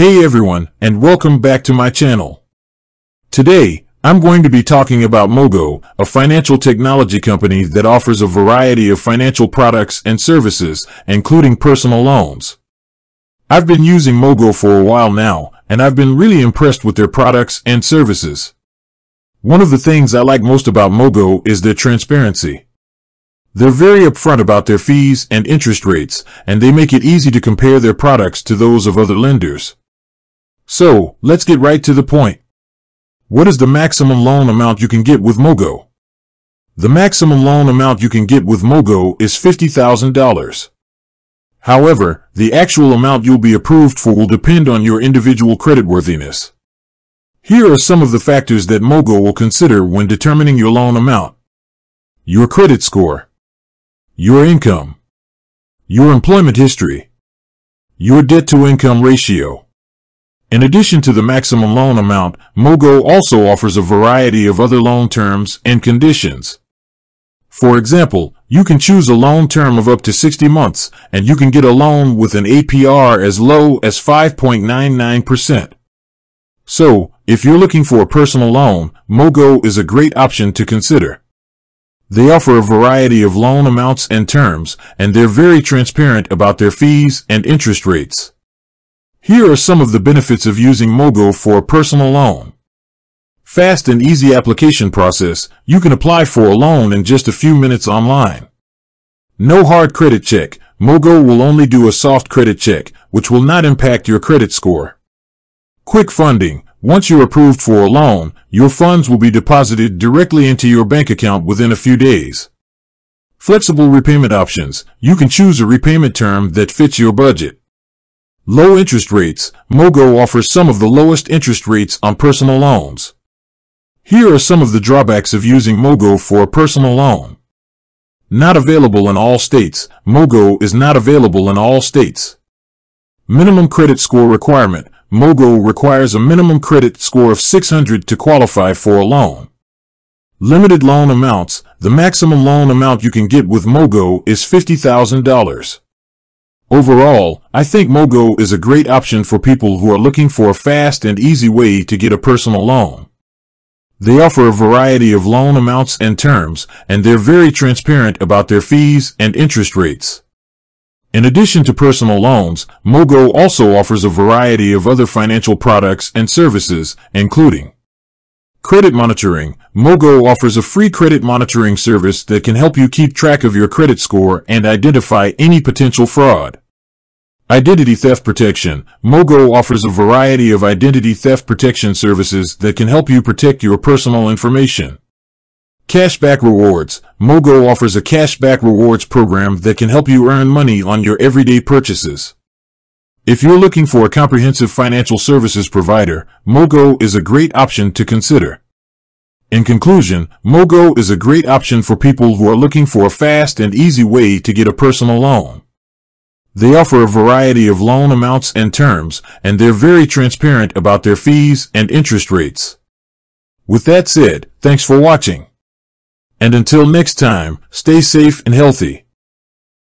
Hey everyone, and welcome back to my channel. Today, I'm going to be talking about Mogo, a financial technology company that offers a variety of financial products and services, including personal loans. I've been using Mogo for a while now, and I've been really impressed with their products and services. One of the things I like most about Mogo is their transparency. They're very upfront about their fees and interest rates, and they make it easy to compare their products to those of other lenders. So, let's get right to the point. What is the maximum loan amount you can get with Mogo? The maximum loan amount you can get with Mogo is $50,000. However, the actual amount you'll be approved for will depend on your individual creditworthiness. Here are some of the factors that Mogo will consider when determining your loan amount. Your credit score, your income, your employment history, your debt-to-income ratio. In addition to the maximum loan amount, Mogo also offers a variety of other loan terms and conditions. For example, you can choose a loan term of up to 60 months, and you can get a loan with an APR as low as 5.99%. So, if you're looking for a personal loan, Mogo is a great option to consider. They offer a variety of loan amounts and terms, and they're very transparent about their fees and interest rates. Here are some of the benefits of using Mogo for a personal loan. Fast and easy application process. You can apply for a loan in just a few minutes online. No hard credit check. Mogo will only do a soft credit check, which will not impact your credit score. Quick funding. Once you're approved for a loan, your funds will be deposited directly into your bank account within a few days. Flexible repayment options. You can choose a repayment term that fits your budget. Low interest rates. Mogo offers some of the lowest interest rates on personal loans. Here are some of the drawbacks of using Mogo for a personal loan. Not available in all states. Mogo is not available in all states. Minimum credit score requirement. Mogo requires a minimum credit score of 600 to qualify for a loan. Limited loan amounts. The maximum loan amount you can get with Mogo is $50,000. Overall, I think Mogo is a great option for people who are looking for a fast and easy way to get a personal loan. They offer a variety of loan amounts and terms, and they're very transparent about their fees and interest rates. In addition to personal loans, Mogo also offers a variety of other financial products and services, including credit monitoring. Mogo offers a free credit monitoring service that can help you keep track of your credit score and identify any potential fraud. Identity theft protection. Mogo offers a variety of identity theft protection services that can help you protect your personal information. Cashback rewards. Mogo offers a cashback rewards program that can help you earn money on your everyday purchases. If you're looking for a comprehensive financial services provider, Mogo is a great option to consider. In conclusion, Mogo is a great option for people who are looking for a fast and easy way to get a personal loan. They offer a variety of loan amounts and terms, and they're very transparent about their fees and interest rates. With that said, thanks for watching. And until next time, stay safe and healthy.